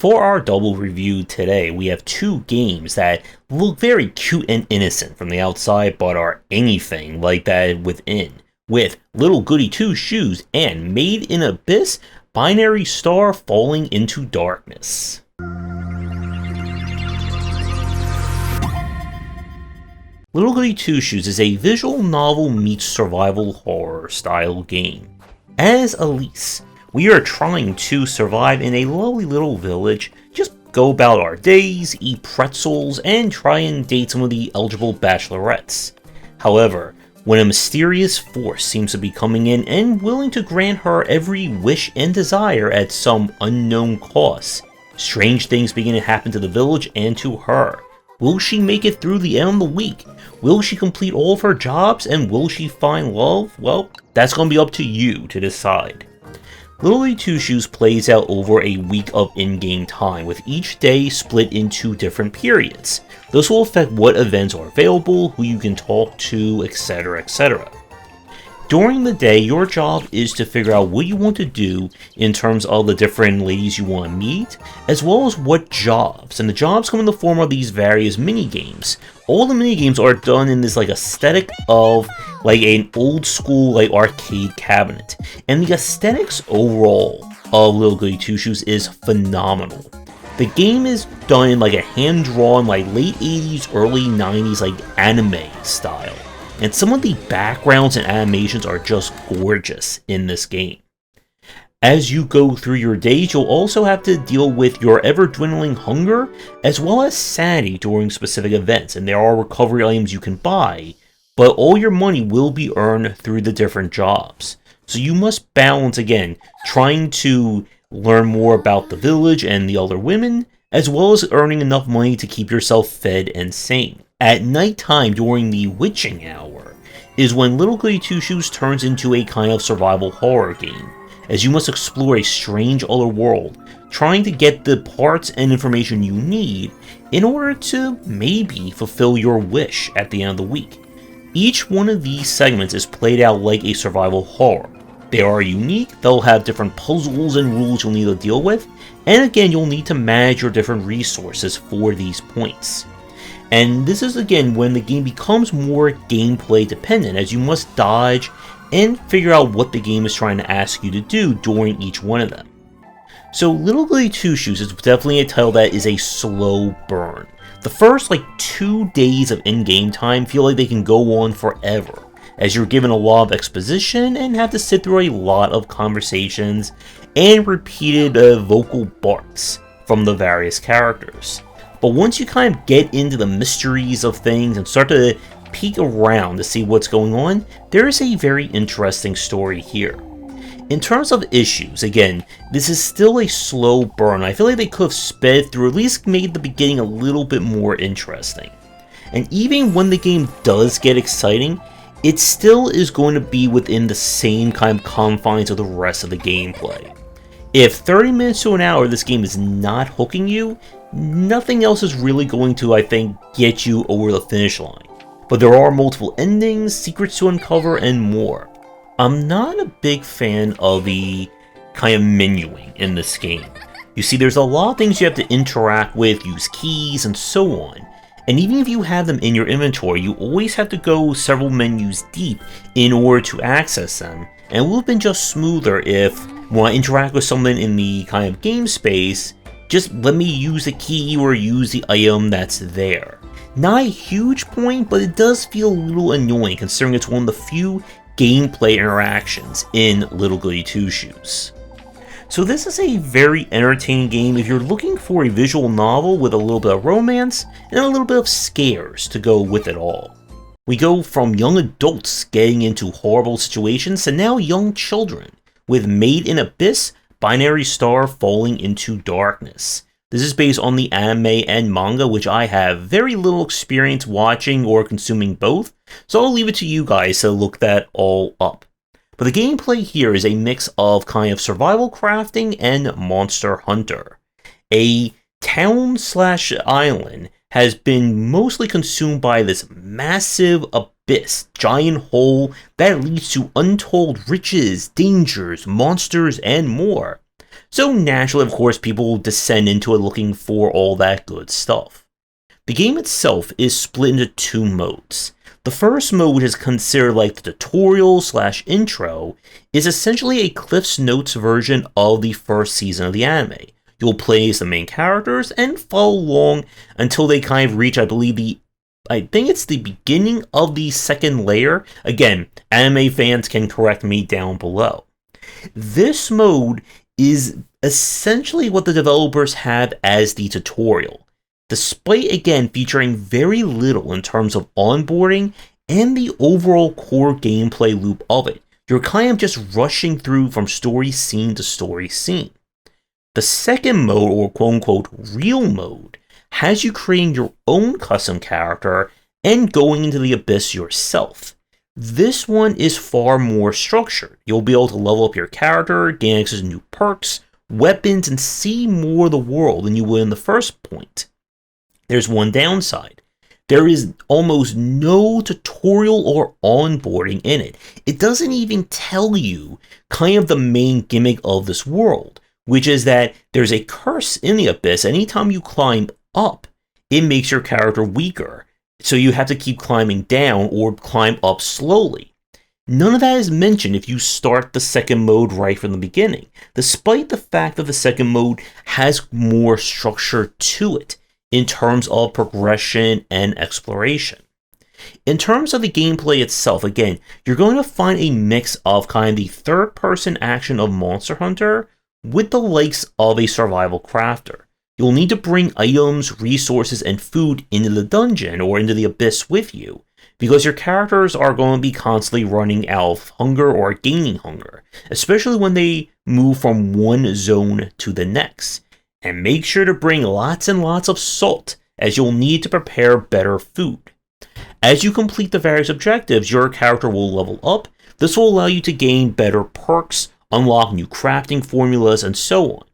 For our double review today, we have two games that look very cute and innocent from the outside, but are anything like that within, with Little Goody Two Shoes and Made in Abyss, Binary Star Falling into Darkness. Little Goody Two Shoes is a visual novel meets survival horror style game. As Elise, we are trying to survive in a lovely little village, just go about our days, eat pretzels, and try and date some of the eligible bachelorettes. However, when a mysterious force seems to be coming in and willing to grant her every wish and desire at some unknown cost, strange things begin to happen to the village and to her. Will she make it through the end of the week? Will she complete all of her jobs? And will she find love? Well, that's going to be up to you to decide. Little Goody Two Shoes plays out over a week of in-game time, with each day split into different periods. This will affect what events are available, who you can talk to, etc, etc. During the day, your job is to figure out what you want to do in terms of the different ladies you want to meet, as well as what jobs. And the jobs come in the form of these various mini-games. All the mini-games are done in this aesthetic of an old school arcade cabinet. And the aesthetics overall of Little Goody Two Shoes is phenomenal. The game is done in a hand-drawn late 80s, early 90s anime style. And some of the backgrounds and animations are just gorgeous in this game. As you go through your days, you'll also have to deal with your ever-dwindling hunger, as well as sanity during specific events, and there are recovery items you can buy, but all your money will be earned through the different jobs. So you must balance, again, trying to learn more about the village and the other women, as well as earning enough money to keep yourself fed and sane. At nighttime, during the witching hour, is when Little Goody Two Shoes turns into a kind of survival horror game, as you must explore a strange other world, trying to get the parts and information you need in order to maybe fulfill your wish at the end of the week. Each one of these segments is played out like a survival horror. They are unique, they'll have different puzzles and rules you'll need to deal with, and again, you'll need to manage your different resources for these points. And this is again when the game becomes more gameplay dependent, as you must dodge and figure out what the game is trying to ask you to do during each one of them. So Little Goody Two Shoes is definitely a title that is a slow burn. The first 2 days of in-game time feel like they can go on forever, as you're given a lot of exposition and have to sit through a lot of conversations and repeated vocal barks from the various characters. But once you kind of get into the mysteries of things and start to peek around to see what's going on, there is a very interesting story here. In terms of issues, again, this is still a slow burn. I feel like they could have sped through, at least made the beginning a little bit more interesting. And even when the game does get exciting, it still is going to be within the same kind of confines of the rest of the gameplay. If 30 minutes to an hour this game is not hooking you, nothing else is really going to, I think, get you over the finish line. But there are multiple endings, secrets to uncover, and more. I'm not a big fan of the kind of menuing in this game. You see, there's a lot of things you have to interact with, use keys, and so on. And even if you have them in your inventory, you always have to go several menus deep in order to access them. And it would have been just smoother if, when I interact with someone in the kind of game space, just let me use the key or use the item that's there. Not a huge point, but it does feel a little annoying considering it's one of the few gameplay interactions in Little Goody Two Shoes. So this is a very entertaining game if you're looking for a visual novel with a little bit of romance and a little bit of scares to go with it all. We go from young adults getting into horrible situations to now young children, with Made in Abyss, Binary Star Falling into Darkness. This is based on the anime and manga, which I have very little experience watching or consuming both, so I'll leave it to you guys to look that all up. But the gameplay here is a mix of kind of survival crafting and Monster Hunter. A town/island has been mostly consumed by this massive abyss, giant hole that leads to untold riches, dangers, monsters, and more. So naturally, of course, people will descend into it looking for all that good stuff. The game itself is split into two modes. The first mode, which is considered like the tutorial / intro, is essentially a Cliff's Notes version of the first season of the anime. You'll play as the main characters and follow along until they kind of reach, I think it's the beginning of the second layer. Again, anime fans can correct me down below. This mode is essentially what the developers have as the tutorial. Despite, again, featuring very little in terms of onboarding and the overall core gameplay loop of it, you're kind of just rushing through from story scene to story scene. The second mode, or quote-unquote real mode, has you creating your own custom character and going into the abyss yourself. This one is far more structured. You'll be able to level up your character, gain access to new perks, weapons, and see more of the world than you would in the first point. There's one downside. There is almost no tutorial or onboarding in it. It doesn't even tell you kind of the main gimmick of this world, which is that there's a curse in the abyss. Anytime you climb up, it makes your character weaker. So you have to keep climbing down or climb up slowly. None of that is mentioned if you start the second mode right from the beginning, despite the fact that the second mode has more structure to it in terms of progression and exploration. In terms of the gameplay itself, again, you're going to find a mix of kind of the third-person action of Monster Hunter with the likes of a survival crafter. You'll need to bring items, resources, and food into the dungeon or into the abyss with you, because your characters are going to be constantly running out of hunger or gaining hunger, especially when they move from one zone to the next. And make sure to bring lots and lots of salt, as you'll need to prepare better food. As you complete the various objectives, your character will level up. This will allow you to gain better perks, unlock new crafting formulas, and so on.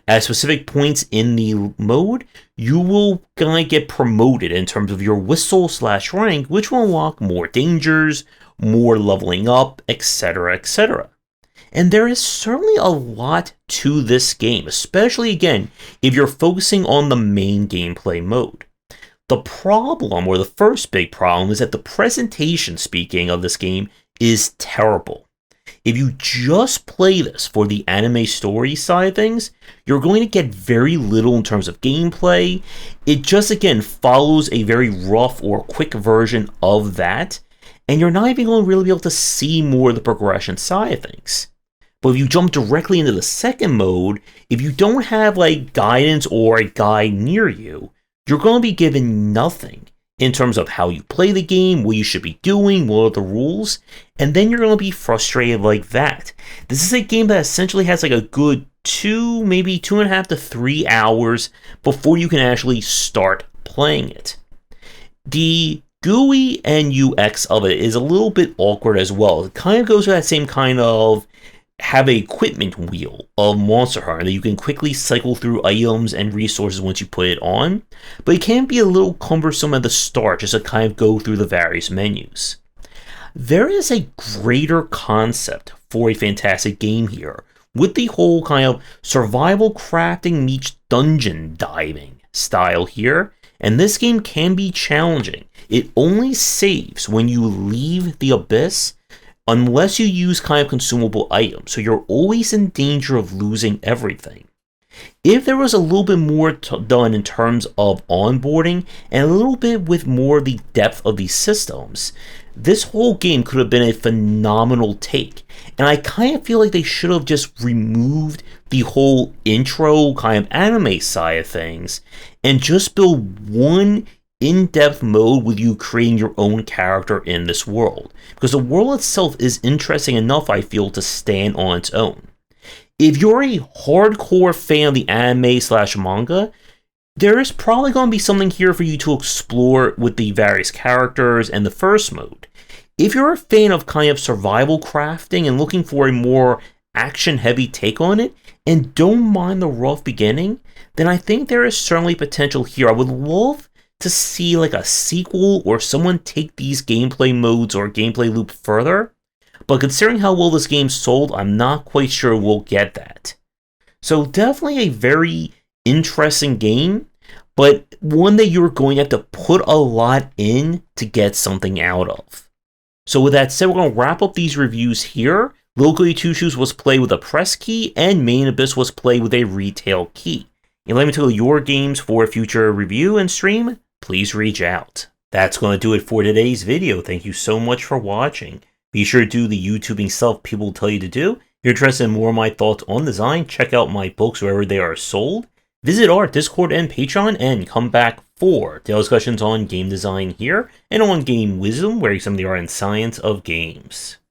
At specific points in the mode, you will get promoted in terms of your whistle / rank, which will unlock more dangers, more leveling up, etc., etc. And there is certainly a lot to this game, especially, again, if you're focusing on the main gameplay mode. The problem, or the first big problem, is that the presentation, speaking of this game, is terrible. If you just play this for the anime story side of things, you're going to get very little in terms of gameplay. It just, again, follows a very rough or quick version of that, and you're not even going to really be able to see more of the progression side of things. But if you jump directly into the second mode, if you don't have like guidance or a guide near you, you're going to be given nothing in terms of how you play the game, what you should be doing, what are the rules, and then you're going to be frustrated like that. This is a game that essentially has like a good 2, maybe 2.5 to 3 hours before you can actually start playing it. The GUI and UX of it is a little bit awkward as well. It kind of goes with that same kind of have a equipment wheel of Monster Hunter that you can quickly cycle through items and resources once you put it on, but it can be a little cumbersome at the start just to kind of go through the various menus. There is a greater concept for a fantastic game here, with the whole kind of survival crafting meets dungeon diving style here, and this game can be challenging. It only saves when you leave the abyss, unless you use kind of consumable items, so you're always in danger of losing everything. If there was a little bit more done in terms of onboarding and a little bit with more of the depth of these systems, this whole game could have been a phenomenal take. And I kind of feel like they should have just removed the whole intro kind of anime side of things and just build one in-depth mode with you creating your own character in this world, because the world itself is interesting enough, I feel, to stand on its own. If you're a hardcore fan of the anime / manga, there is probably going to be something here for you to explore with the various characters and the first mode. If you're a fan of kind of survival crafting and looking for a more action-heavy take on it, and don't mind the rough beginning, then I think there is certainly potential here. I would love to see like a sequel or someone take these gameplay modes or gameplay loop further, but considering how well this game sold, I'm not quite sure we'll get that. So definitely a very interesting game, but one that you're going to have to put a lot in to get something out of. So with that said, we're going to wrap up these reviews here. Little Goody Two Shoes was played with a press key, and Main Abyss was played with a retail key. If you'd like me to tell your games for a future review and stream, please reach out. That's going to do it for today's video. Thank you so much for watching. Be sure to do the YouTubing stuff people tell you to do. If you're interested in more of my thoughts on design, check out my books wherever they are sold. Visit our Discord and Patreon, and come back for daily discussions on game design here, and on game wisdom, where you some of the art and science of games.